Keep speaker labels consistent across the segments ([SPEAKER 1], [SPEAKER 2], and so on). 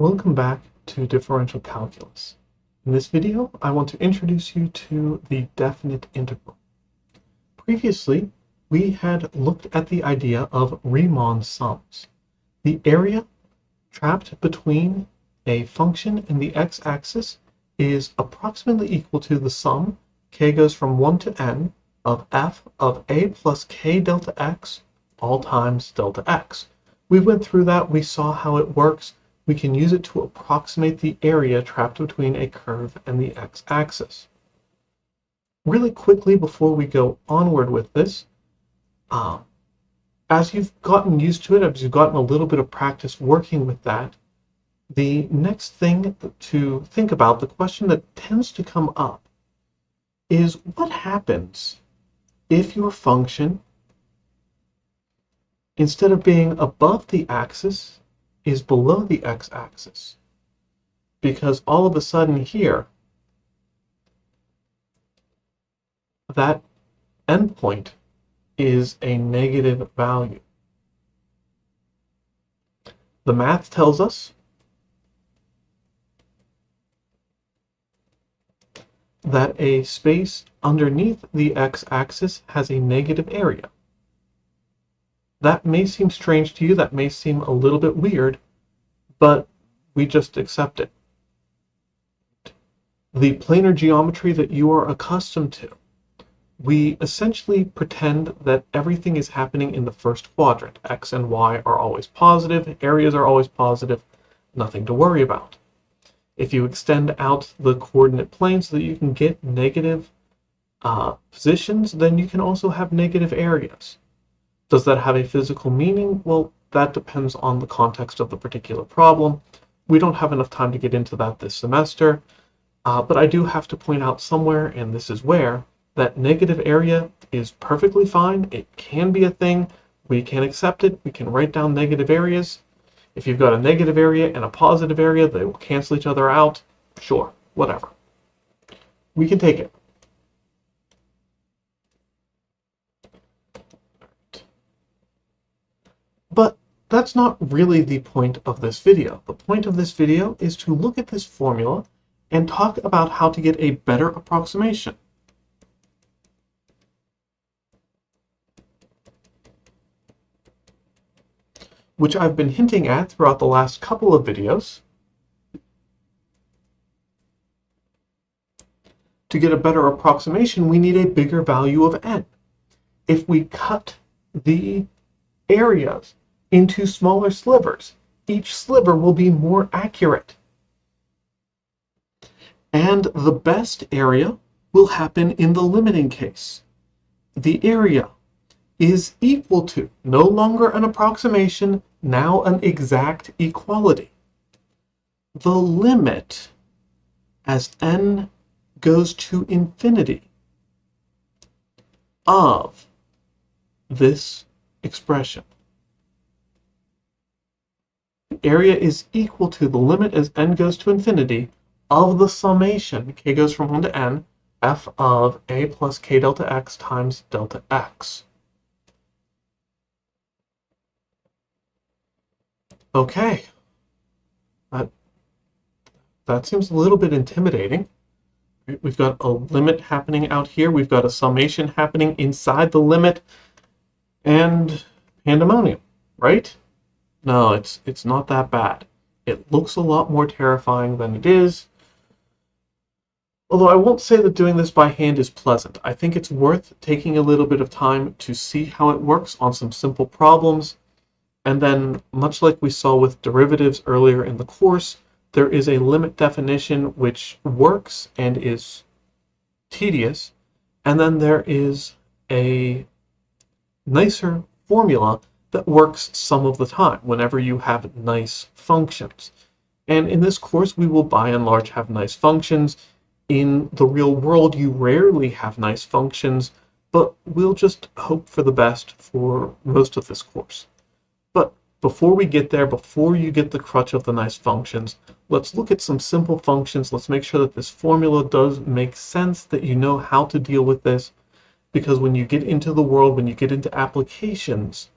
[SPEAKER 1] Welcome back to Differential Calculus. In this video, I want to introduce you to the definite integral. Previously, we had looked at the idea of Riemann sums. The area trapped between a function and the x-axis is approximately equal to the sum, k goes from 1 to n, of f of a plus k delta x all times delta x. We went through that, we saw how it works. We can use it to approximate the area trapped between a curve and the x-axis. Really quickly before we go onward with this, as you've gotten used to it, as you've gotten a little bit of practice working with that, the next thing to think about, the question that tends to come up, is what happens if your function, instead of being above the axis, is below the x-axis, because all of a sudden here, that endpoint is a negative value. The math tells us that a space underneath the x-axis has a negative area. That may seem strange to you, that may seem a little bit weird, but we just accept it. The planar geometry that you are accustomed to, we essentially pretend that everything is happening in the first quadrant. X and Y are always positive, areas are always positive, nothing to worry about. If you extend out the coordinate plane so that you can get negative positions, then you can also have negative areas. Does that have a physical meaning? Well, that depends on the context of the particular problem. We don't have enough time to get into that this semester, but I do have to point out somewhere, and this is where, that negative area is perfectly fine. It can be a thing. We can accept it. We can write down negative areas. If you've got a negative area and a positive area, they will cancel each other out. Sure, whatever. We can take it. But that's not really the point of this video. The point of this video is to look at this formula and talk about how to get a better approximation. Which I've been hinting at throughout the last couple of videos. To get a better approximation, we need a bigger value of n. If we cut the areas into smaller slivers, each sliver will be more accurate. And the best area will happen in the limiting case. The area is equal to, no longer an approximation, now an exact equality. The limit as n goes to infinity of this expression. The area is equal to the limit as n goes to infinity of the summation, k goes from 1 to n, f of a plus k delta x times delta x. Okay, that seems a little bit intimidating. We've got a limit happening out here, we've got a summation happening inside the limit, and pandemonium, right? No, it's not that bad. It looks a lot more terrifying than it is. Although I won't say that doing this by hand is pleasant. I think it's worth taking a little bit of time to see how it works on some simple problems. And then, much like we saw with derivatives earlier in the course, there is a limit definition which works and is tedious. And then there is a nicer formula that works some of the time whenever you have nice functions. And in this course, we will by and large have nice functions. In the real world, you rarely have nice functions, but we'll just hope for the best for most of this course. But before we get there, before you get the crutch of the nice functions, let's look at some simple functions. Let's make sure that this formula does make sense, that you know how to deal with this, because when you get into the world, when you get into applications,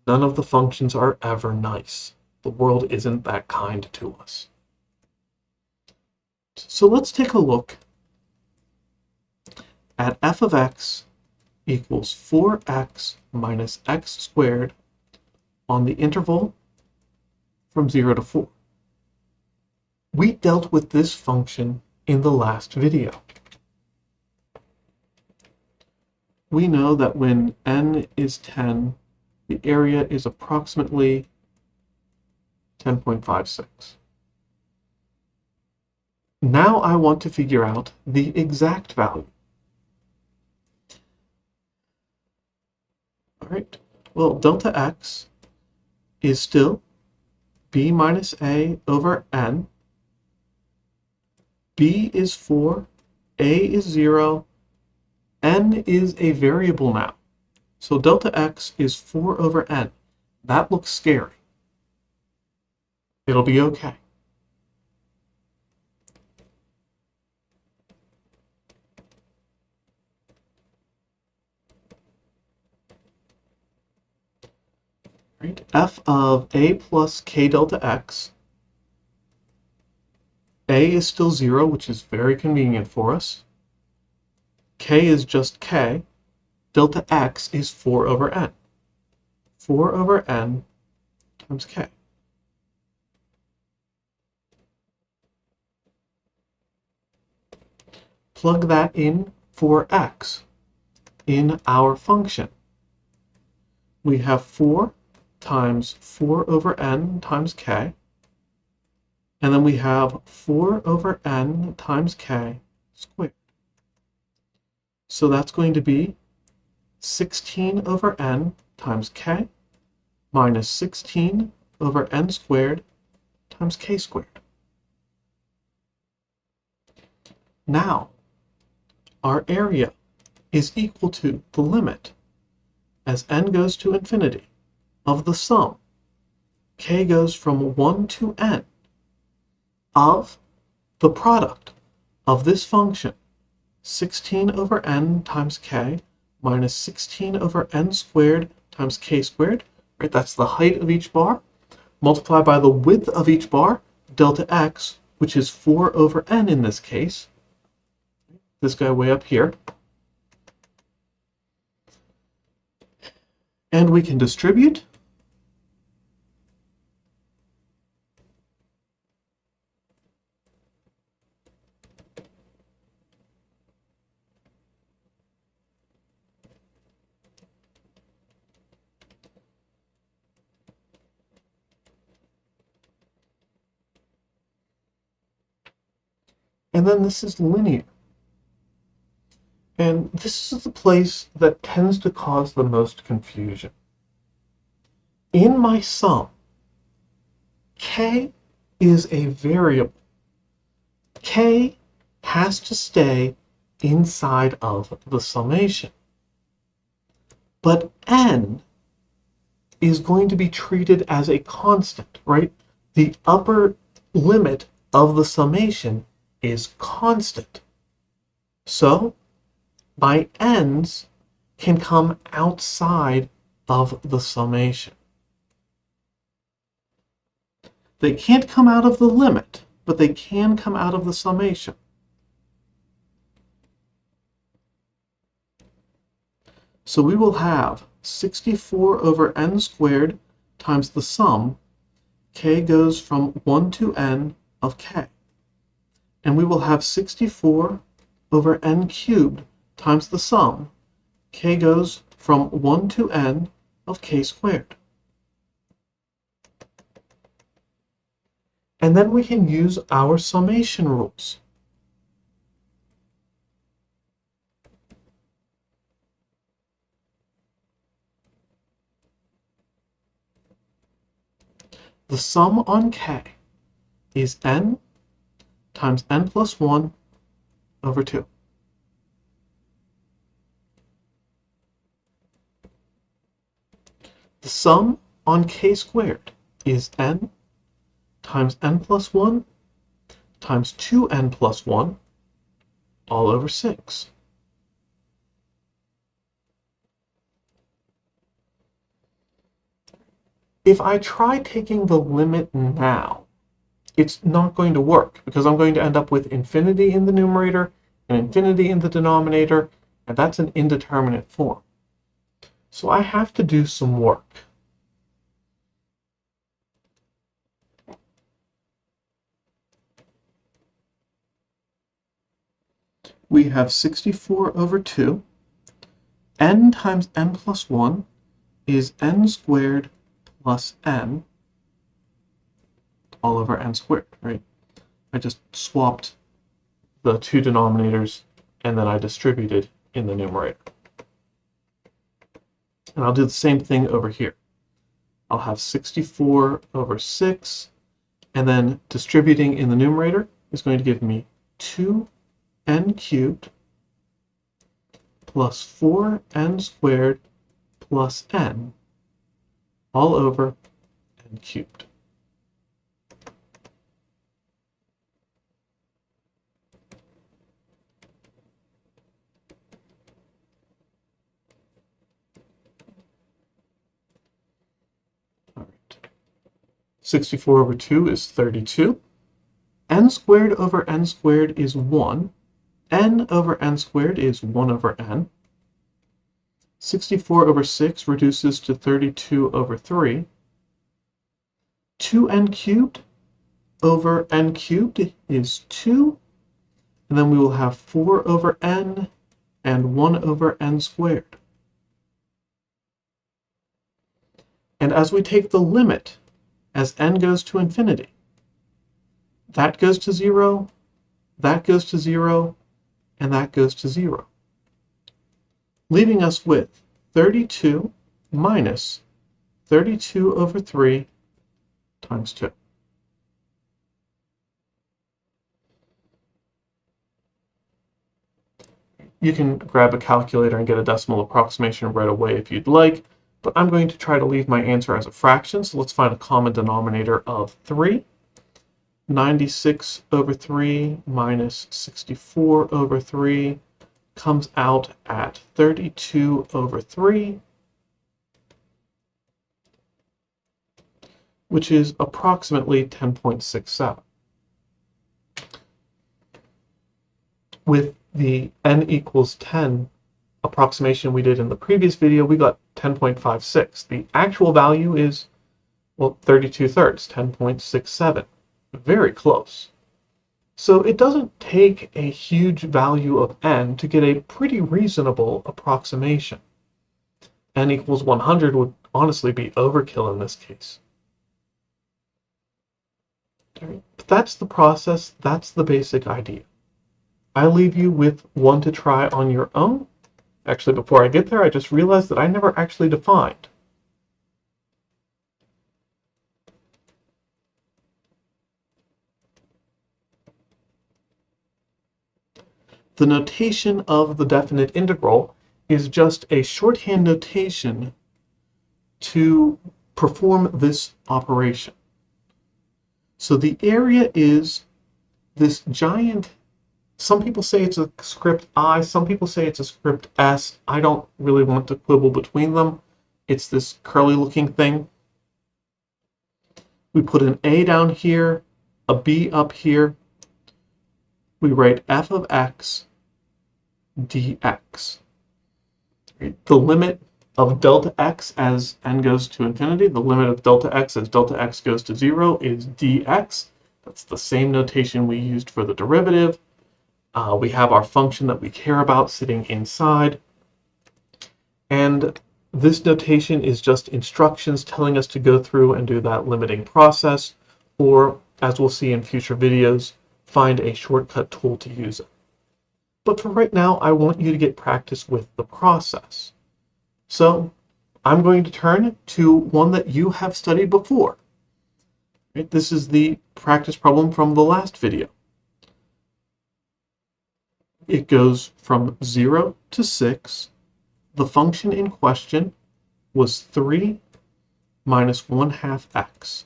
[SPEAKER 1] none of the functions are ever nice. the world isn't that kind to us. So let's take a look at f of x equals 4x minus x squared on the interval from 0 to 4. We dealt with this function in the last video. We know that when n is 10, the area is approximately 10.56. Now I want to figure out the exact value. All right, well, delta x is still b minus a over n. B is 4, a is 0, n is a variable now. So delta x is 4 over n. That looks scary. It'll be okay. Right? F of a plus k delta x. A is still 0, which is very convenient for us. K is just k. Delta x is 4 over n. 4 over n times k. Plug that in for x in our function. We have 4 times 4 over n times k. And then we have 4 over n times k squared. So that's going to be 16 over n times k minus 16 over n squared times k squared. Now, our area is equal to the limit, as n goes to infinity, of the sum, k goes from 1 to n, of the product of this function, 16 over n times k minus 16 over n squared times k squared, right? That's the height of each bar, multiplied by the width of each bar, delta x, which is 4 over n in this case, this guy way up here. And we can distribute. And then this is linear. And this is the place that tends to cause the most confusion. In my sum, k is a variable. K has to stay inside of the summation. But n is going to be treated as a constant, right? The upper limit of the summation is constant. So my n's can come outside of the summation. They can't come out of the limit, but they can come out of the summation. So we will have 64 over n squared times the sum, k goes from 1 to n of k. And we will have 64 over n cubed times the sum, k goes from 1 to n of k squared. And then we can use our summation rules. The sum on k is n times n plus 1 over 2. The sum on k squared is n times n plus 1 times 2n plus 1 all over 6. If I try taking the limit now, it's not going to work because I'm going to end up with infinity in the numerator and infinity in the denominator, and that's an indeterminate form. So I have to do some work. We have 64 over 2. N times n plus 1 is n squared plus n all over n squared, right? I just swapped the two denominators and then I distributed in the numerator. And I'll do the same thing over here. I'll have 64 over 6, and then distributing in the numerator is going to give me 2n cubed plus 4n squared plus n all over n cubed. All right. 64 over 2 is 32. N squared over n squared is 1. N over n squared is 1 over n. 64 over 6 reduces to 32 over 3. 2n cubed over n cubed is 2. And then we will have 4 over n and 1 over n squared. And as we take the limit as n goes to infinity, that goes to 0, that goes to 0, and that goes to 0, leaving us with 32 minus 32 over 3 times 2. You can grab a calculator and get a decimal approximation right away if you'd like, but I'm going to try to leave my answer as a fraction, so let's find a common denominator of 3. 96 over 3 minus 64 over 3 comes out at 32 over 3, which is approximately 10.67. With the n equals 10 approximation we did in the previous video, we got 10.56. The actual value is, well, 32 thirds, 10.67. Very close. So it doesn't take a huge value of n to get a pretty reasonable approximation. N equals 100 would honestly be overkill in this case. But that's the process, that's the basic idea. I leave you with one to try on your own. Actually, before I get there, I just realized that I never actually defined. The notation of the definite integral is just a shorthand notation to perform this operation. So the area is this giant, some people say it's a script I, some people say it's a script S. I don't really want to quibble between them. It's this curly looking thing. We put an A down here, a B up here. We write f of x dx. The limit of delta x as n goes to infinity, the limit of delta x as delta x goes to 0 is dx. That's the same notation we used for the derivative. We have our function that we care about sitting inside. And this notation is just instructions telling us to go through and do that limiting process, or, as we'll see in future videos, find a shortcut tool to use it. But for right now, I want you to get practice with the process. So I'm going to turn to one that you have studied before. Right? This is the practice problem from the last video. It goes from 0 to 6. The function in question was 3 minus 1/2 x.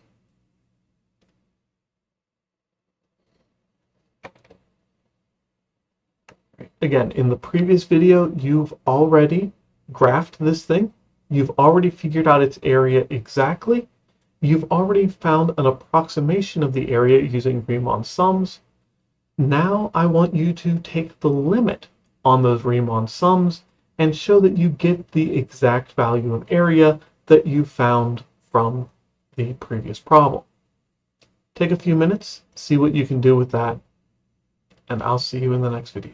[SPEAKER 1] Again, in the previous video, you've already graphed this thing. You've already figured out its area exactly. You've already found an approximation of the area using Riemann sums. Now I want you to take the limit on those Riemann sums and show that you get the exact value of area that you found from the previous problem. Take a few minutes, see what you can do with that, and I'll see you in the next video.